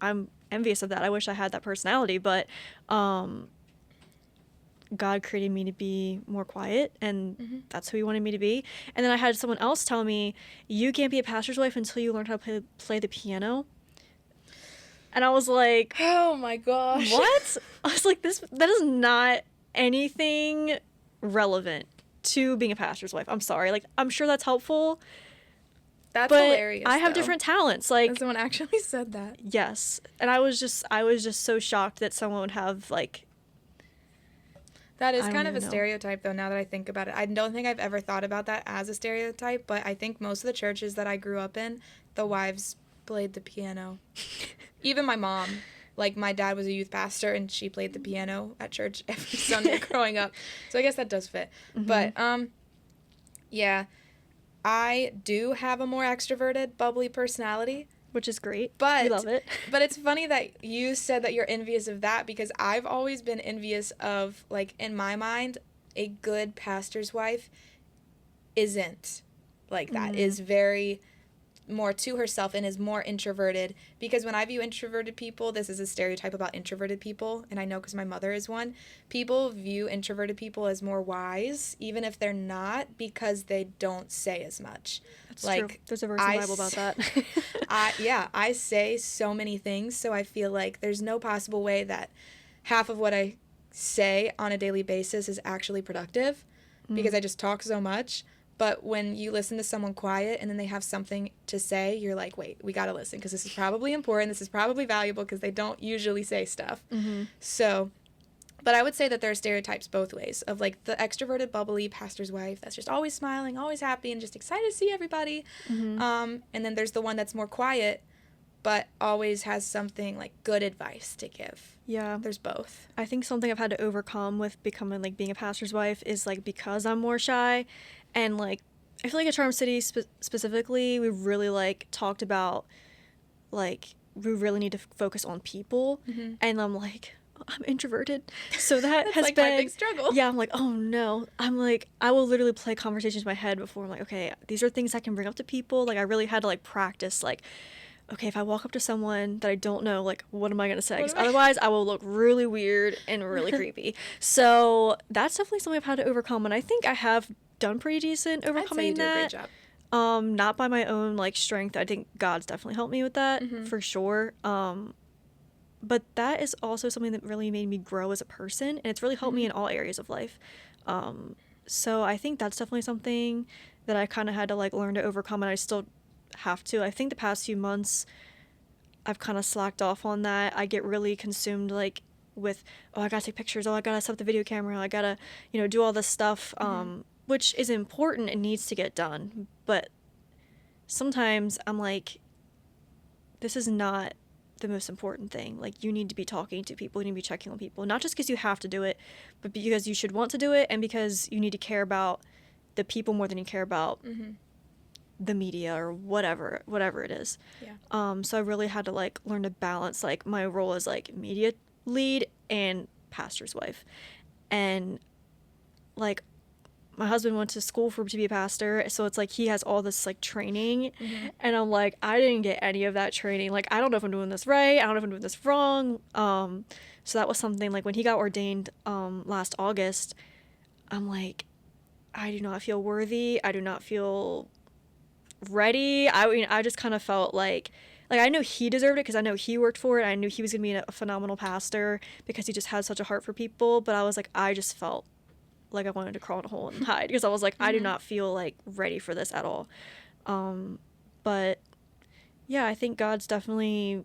I'm envious of that. I wish I had that personality, but God created me to be more quiet, and that's who he wanted me to be. And then I had someone else tell me, you can't be a pastor's wife until you learn how to play the piano. And I was like, oh my gosh. What? I was like, that is not anything relevant to being a pastor's wife. I'm sorry. Like, I'm sure that's helpful. That's but hilarious. I have different talents. Like, someone actually said that. Yes. And I was just so shocked that someone would have like. That is kind of a stereotype, though, now that I think about it. I don't think I've ever thought about that as a stereotype, but I think most of the churches that I grew up in, the wives played the piano. Even my mom. Like, my dad was a youth pastor, and she played the piano at church every Sunday growing up. So I guess that does fit. But, yeah, I do have a more extroverted, bubbly personality. Which is great. But, we love it. But it's funny that you said that you're envious of that, because I've always been envious of, like, in my mind, a good pastor's wife isn't like that, is very more to herself and is more introverted. Because when I view introverted people, this is a stereotype about introverted people, and I know because my mother is one, people view introverted people as more wise, even if they're not, because they don't say as much. That's true. There's a verse in the Bible about that. I say so many things, so I feel like there's no possible way that half of what I say on a daily basis is actually productive, because I just talk so much. But when you listen to someone quiet and then they have something to say, you're like, wait, we got to listen, because this is probably important. This is probably valuable, because they don't usually say stuff. So, but I would say that there are stereotypes both ways of like the extroverted, bubbly pastor's wife that's just always smiling, always happy, and just excited to see everybody. And then there's the one that's more quiet, but always has something like good advice to give. Yeah. There's both. I think something I've had to overcome with becoming like being a pastor's wife is like because I'm more shy. And, like, I feel like at Charm City specifically, we really, like, talked about, like, we really need to focus on people. And I'm like, I'm introverted. So that has like been... my big struggle. Yeah, I'm like, oh, no. I'm like, I will literally play conversations in my head before I'm like, okay, these are things I can bring up to people. Like, I really had to, like, practice, like, okay, if I walk up to someone that I don't know, like, what am I going to say? Because otherwise, I will look really weird and really creepy. So that's definitely something I've had to overcome. And I think I have done pretty decent overcoming that. I'd say you do a great job. Not by my own like strength. I think God's definitely helped me with that for sure. But that is also something that really made me grow as a person, and it's really helped me in all areas of life. So I think that's definitely something that I kind of had to like learn to overcome, and I still have to. I think the past few months I've kind of slacked off on that. I get really consumed like with, oh, I gotta take pictures, oh, I gotta set up the video camera, I gotta, do all this stuff. Which is important and needs to get done. But sometimes I'm like, this is not the most important thing. Like, you need to be talking to people, you need to be checking on people, not just because you have to do it, but because you should want to do it, and because you need to care about the people more than you care about the media or whatever it is. Yeah. So I really had to, like, learn to balance, like, my role as, like, media lead and pastor's wife. And, like, my husband went to school to be a pastor, so it's like he has all this, like, training, and I'm like, I didn't get any of that training. Like, I don't know if I'm doing this right, I don't know if I'm doing this wrong. So that was something, like, when he got ordained last August, I'm like, I do not feel worthy, I do not feel ready. I mean, I just kind of felt like I know he deserved it because I know he worked for it. I knew he was going to be a phenomenal pastor because he just had such a heart for people, but I was like, I just felt like I wanted to crawl in a hole and hide because I was like, I do not feel, like, ready for this at all. But yeah, I think God's definitely,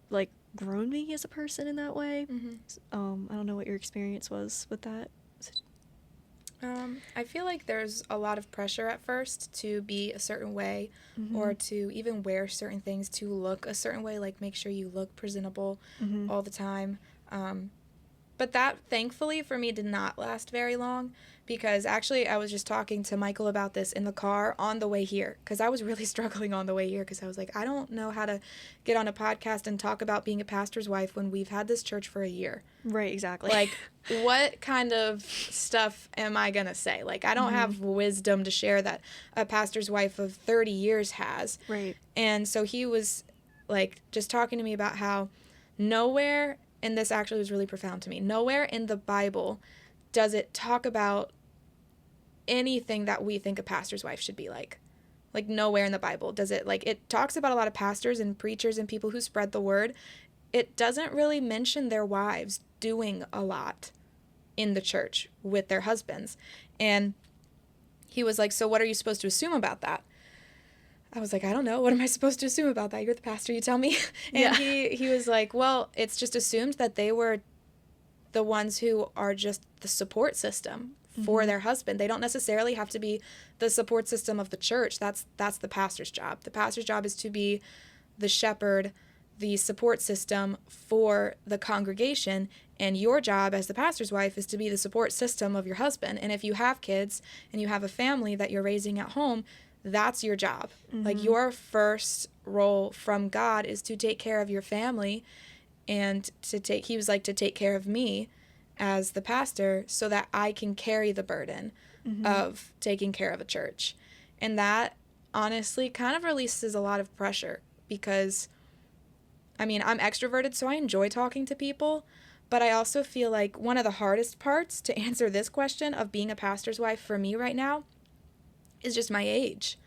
like, grown me as a person in that way. I don't know what your experience was with that. I feel like there's a lot of pressure at first to be a certain way or to even wear certain things, to look a certain way, like make sure you look presentable all the time. But that, thankfully, for me did not last very long because actually I was just talking to Michael about this in the car on the way here because I was really struggling on the way here because I was like, I don't know how to get on a podcast and talk about being a pastor's wife when we've had this church for a year. Right, exactly. Like, what kind of stuff am I going to say? Like, I don't have wisdom to share that a pastor's wife of 30 years has. Right. And so he was, like, just talking to me about how nowhere, and this actually was really profound to me, nowhere in the Bible does it talk about anything that we think a pastor's wife should be like. Like, nowhere in the Bible does it, like, it talks about a lot of pastors and preachers and people who spread the word. It doesn't really mention their wives doing a lot in the church with their husbands. And he was like, so what are you supposed to assume about that? I was like, I don't know. What am I supposed to assume about that? You're the pastor, you tell me. And he was like, well, it's just assumed that they were the ones who are just the support system for their husband. They don't necessarily have to be the support system of the church. That's the pastor's job. The pastor's job is to be the shepherd, the support system for the congregation, and your job as the pastor's wife is to be the support system of your husband. And if you have kids and you have a family that you're raising at home, that's your job. Like, your first role from God is to take care of your family and he was like, to take care of me as the pastor so that I can carry the burden of taking care of a church. And that honestly kind of releases a lot of pressure because, I mean, I'm extroverted, so I enjoy talking to people, but I also feel like one of the hardest parts to answer this question of being a pastor's wife for me right now is just my age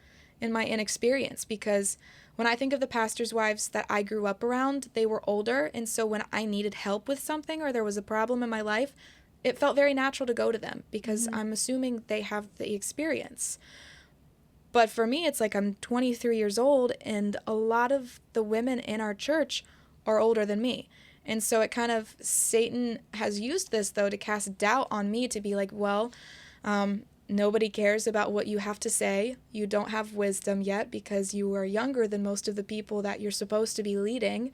and my inexperience, because when I think of the pastor's wives that I grew up around, they were older, and so when I needed help with something or there was a problem in my life, it felt very natural to go to them because I'm assuming they have the experience. But for me, it's like I'm 23 years old, and a lot of the women in our church are older than me. And so it kind of, Satan has used this, though, to cast doubt on me, to be like, well, nobody cares about what you have to say. You don't have wisdom yet because you are younger than most of the people that you're supposed to be leading.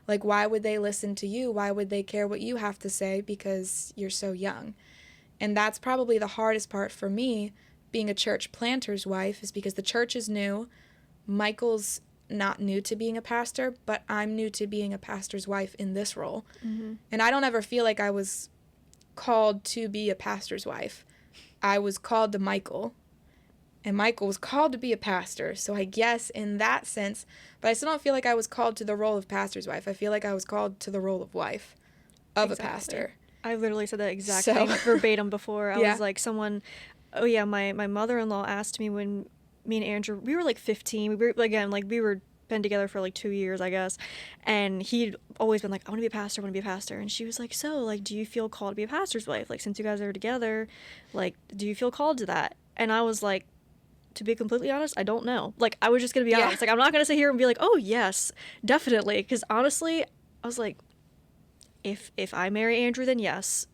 Like, why would they listen to you? Why would they care what you have to say because you're so young? And that's probably the hardest part for me, being a church planter's wife, is because the church is new. Michael's not new to being a pastor, but I'm new to being a pastor's wife in this role. And I don't ever feel like I was called to be a pastor's wife. I was called to Michael, and Michael was called to be a pastor. So I guess in that sense, but I still don't feel like I was called to the role of pastor's wife. I feel like I was called to the role of wife of a pastor. I literally said that exact thing verbatim before. I was like, my mother-in-law asked me when me and Andrew, we were like 15. We were been together for like 2 years, I guess. And he'd always been like, I want to be a pastor, I want to be a pastor. And she was like, so, like, do you feel called to be a pastor's wife? Like, since you guys are together, like, do you feel called to that? And I was like, to be completely honest, I don't know. Like, I was just going to be honest. Like, I'm not going to sit here and be like, oh, yes, definitely. Because honestly, I was like, if I marry Andrew, then yes.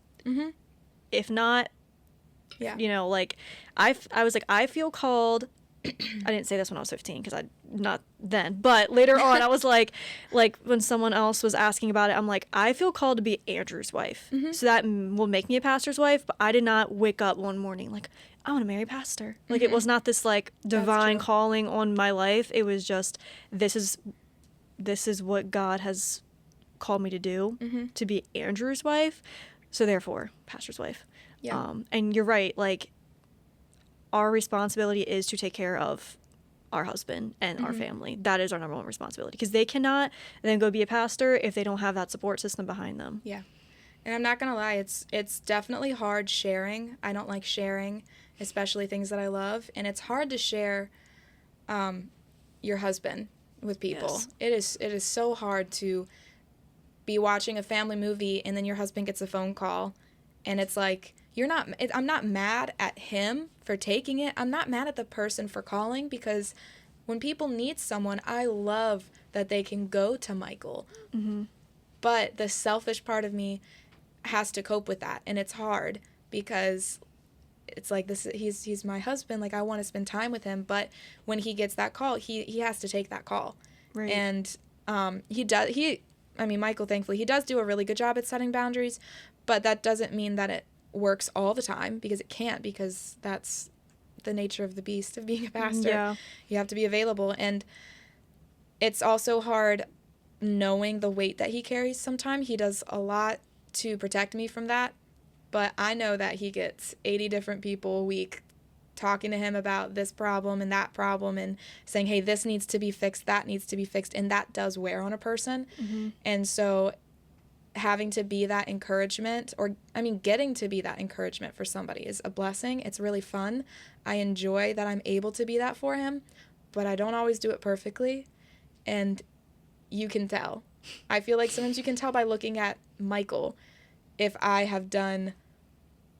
If not, you know, like, I was like, I feel called. I didn't say this when I was 15 because I'm not then. But later on, I was like when someone else was asking about it, I'm like, I feel called to be Andrew's wife. So that will make me a pastor's wife. But I did not wake up one morning like, I want to marry a pastor. Like, it was not this like divine calling on my life. It was just, this is what God has called me to do, to be Andrew's wife. So therefore, pastor's wife. Yeah. And you're right. Like, our responsibility is to take care of our husband and our family. That is our number one responsibility, because they cannot then go be a pastor if they don't have that support system behind them. Yeah. And I'm not going to lie, it's definitely hard sharing. I don't like sharing, especially things that I love. And it's hard to share your husband with people. Yes. It is so hard to be watching a family movie and then your husband gets a phone call and it's like, I'm not mad at him for taking it. I'm not mad at the person for calling, because when people need someone, I love that they can go to Michael. But the selfish part of me has to cope with that, and it's hard because it's like, he's my husband, like I want to spend time with him, but when he gets that call, he has to take that call. Right. And Michael, thankfully, he does do a really good job at setting boundaries, but that doesn't mean that it works all the time, because it can't, because that's the nature of the beast of being a pastor. Yeah. You have to be available, and it's also hard knowing the weight that he carries. Sometimes he does a lot to protect me from that, but I know that he gets 80 different people a week talking to him about this problem and that problem and saying, hey, this needs to be fixed, that needs to be fixed, and that does wear on a person. And so having to be that encouragement, getting to be that encouragement for somebody is a blessing. It's really fun. I enjoy that I'm able to be that for him, but I don't always do it perfectly, and you can tell. I feel like sometimes you can tell by looking at Michael if I have done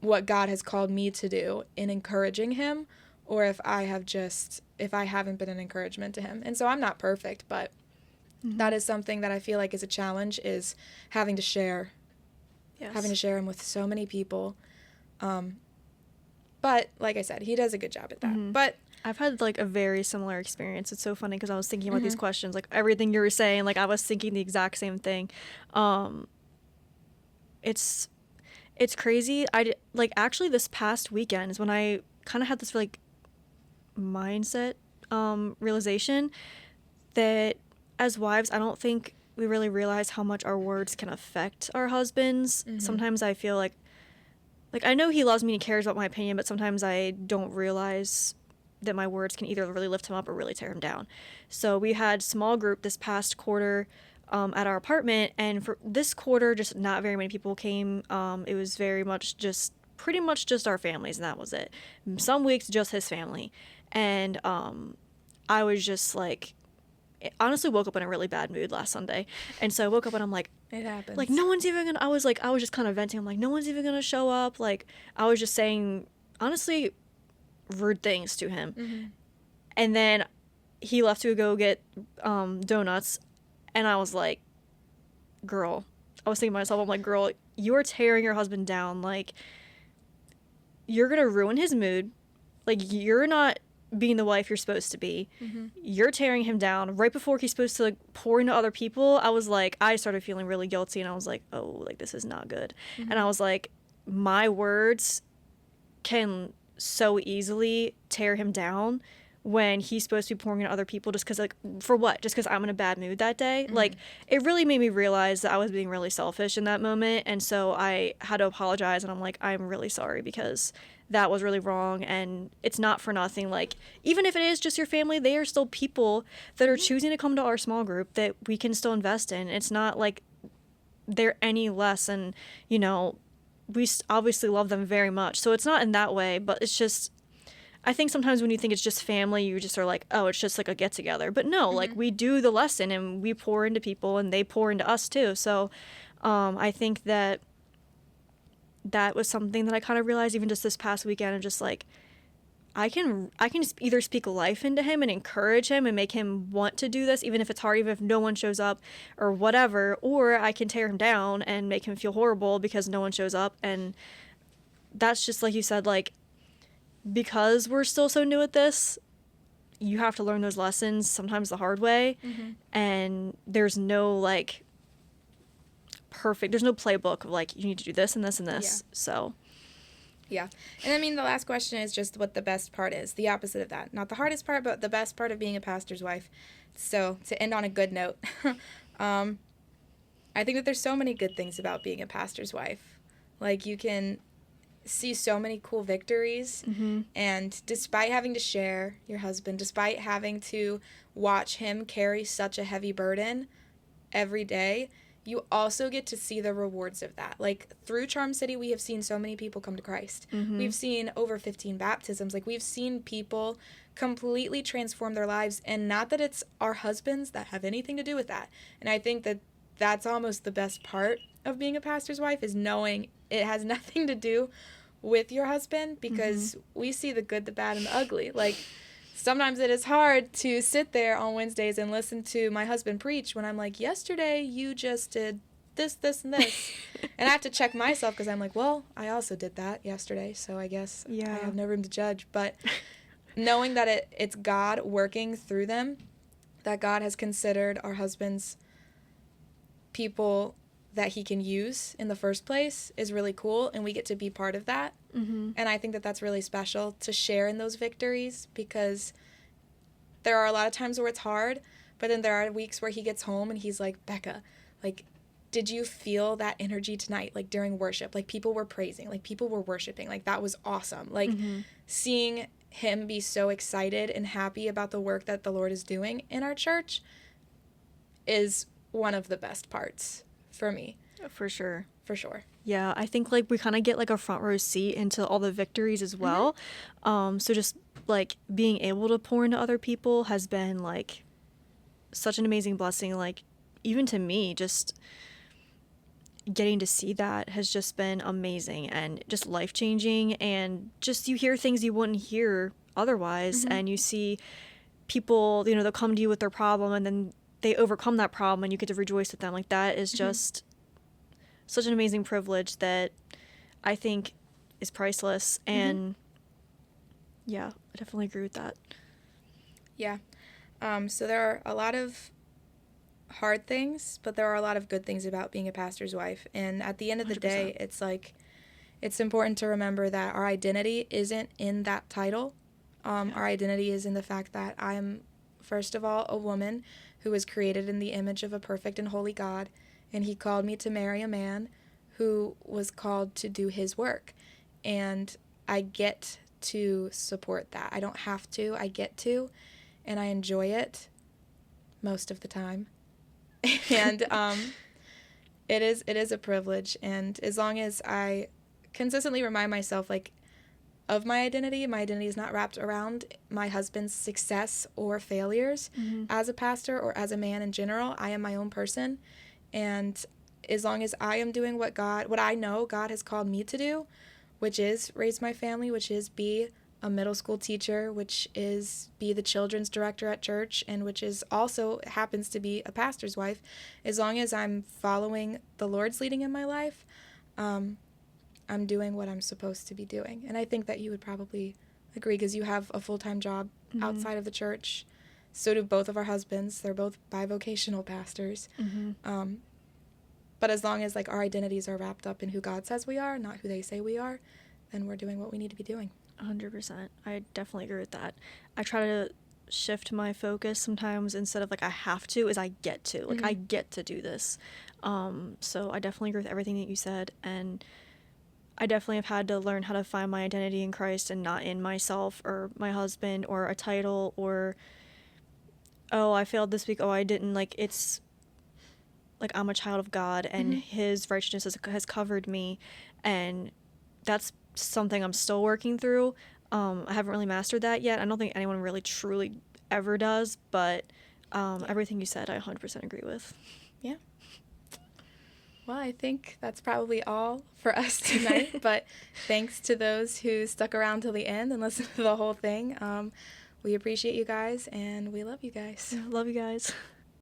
what God has called me to do in encouraging him, or if I haven't been an encouragement to him. And so I'm not perfect, but that is something that I feel like is a challenge, is having to share. Yes. Having to share him with so many people. But like I said, he does a good job at that. But I've had like a very similar experience. It's so funny because I was thinking about these questions, like everything you were saying, like I was thinking the exact same thing. It's crazy. Actually this past weekend is when I kind of had this like mindset realization that as wives, I don't think we really realize how much our words can affect our husbands. Sometimes I feel like I know he loves me and he cares about my opinion, but sometimes I don't realize that my words can either really lift him up or really tear him down. So we had small group this past quarter at our apartment, and for this quarter, just not very many people came. It was very much pretty much just our families, and that was it. Some weeks, just his family. And I was just like, honestly woke up in a really bad mood last Sunday. And so I woke up and I'm like, it happens. Like, no one's even gonna, I was just kind of venting. I'm like, no one's even gonna show up. Like, I was just saying, honestly, rude things to him. And then he left to go get donuts. And I was like, girl, I was thinking to myself, I'm like, girl, you are tearing your husband down. Like, you're gonna ruin his mood. Like, you're not being the wife you're supposed to be. You're tearing him down right before he's supposed to like pour into other people. I started feeling really guilty, and I was like, oh, like this is not good. And I was like, my words can so easily tear him down when he's supposed to be pouring into other people, just because, like, for what? Just because I'm in a bad mood that day? Like, it really made me realize that I was being really selfish in that moment, and so I had to apologize, and I'm like, I'm really sorry, because that was really wrong, and it's not for nothing. Like, even if it is just your family, they are still people that are choosing to come to our small group that we can still invest in. It's not like they're any less, and, you know, we obviously love them very much, so it's not in that way, but it's just, I think sometimes when you think it's just family, you just are like, oh, it's just like a get-together. But no, like, we do the lesson, and we pour into people, and they pour into us too. So I think that was something that I kind of realized even just this past weekend, of just like, I can either speak life into him and encourage him and make him want to do this, even if it's hard, even if no one shows up or whatever, or I can tear him down and make him feel horrible because no one shows up. And that's just, like you said, like, because we're still so new at this, you have to learn those lessons sometimes the hard way. And there's no like there's no playbook of like, you need to do this and this and this. So yeah. And I mean, the last question is just what the best part is. The opposite of that. Not the hardest part, but the best part of being a pastor's wife. So to end on a good note, I think that there's so many good things about being a pastor's wife. Like, you can see so many cool victories. And despite having to share your husband, despite having to watch him carry such a heavy burden every day, you also get to see the rewards of that. Like, through Charm City, we have seen so many people come to Christ. We've seen over 15 baptisms. Like, we've seen people completely transform their lives, and not that it's our husbands that have anything to do with that. And I think that that's almost the best part of being a pastor's wife, is knowing it has nothing to do with your husband, because we see the good, the bad, and the ugly. Like, sometimes it is hard to sit there on Wednesdays and listen to my husband preach when I'm like, yesterday you just did this, this, and this. And I have to check myself, because I'm like, well, I also did that yesterday, so I guess I have no room to judge. But knowing that it's God working through them, that God has considered our husbands people that he can use in the first place, is really cool, and we get to be part of that. And I think that that's really special to share in those victories, because there are a lot of times where it's hard, but then there are weeks where he gets home and he's like, Bekah, like, did you feel that energy tonight, like, during worship? Like, people were praising, like, people were worshiping, like, that was awesome. Like, seeing him be so excited and happy about the work that the Lord is doing in our church is one of the best parts for me. For sure. For sure. Yeah, I think, like, we kind of get, like, a front row seat into all the victories as well. So just, like, being able to pour into other people has been, like, such an amazing blessing. Like, even to me, just getting to see that has just been amazing and just life-changing. And just, you hear things you wouldn't hear otherwise, and you see people, you know, they'll come to you with their problem, and then they overcome that problem, and you get to rejoice with them. Like, that is just such an amazing privilege that I think is priceless. And yeah, I definitely agree with that. Yeah. So there are a lot of hard things, but there are a lot of good things about being a pastor's wife. And at the end of the 100%. Day, it's like, it's important to remember that our identity isn't in that title. Our identity is in the fact that I'm, first of all, a woman who was created in the image of a perfect and holy God, and he called me to marry a man who was called to do his work. And I get to support that. I don't have to. I get to, and I enjoy it most of the time. And it is a privilege. And as long as I consistently remind myself, like, of my identity is not wrapped around my husband's success or failures as a pastor or as a man in general. I am my own person. And as long as I am doing what I know God has called me to do, which is raise my family, which is be a middle school teacher, which is be the children's director at church, and which is also happens to be a pastor's wife, as long as I'm following the Lord's leading in my life, I'm doing what I'm supposed to be doing. And I think that you would probably agree, because you have a full-time job outside of the church. So do both of our husbands. They're both bivocational pastors. But as long as, like, our identities are wrapped up in who God says we are, not who they say we are, then we're doing what we need to be doing. 100%. I definitely agree with that. I try to shift my focus sometimes, instead of, like, I have to, is I get to. Like, I get to do this. So I definitely agree with everything that you said. And I definitely have had to learn how to find my identity in Christ and not in myself or my husband or a title or, oh, I failed this week. Oh, I didn't. Like, it's like, I'm a child of God, and his righteousness has covered me. And that's something I'm still working through. I haven't really mastered that yet. I don't think anyone really truly ever does, but everything you said, I 100% agree with. Yeah. Well, I think that's probably all for us tonight, but thanks to those who stuck around till the end and listened to the whole thing. We appreciate you guys, and we love you guys. Yeah, love you guys.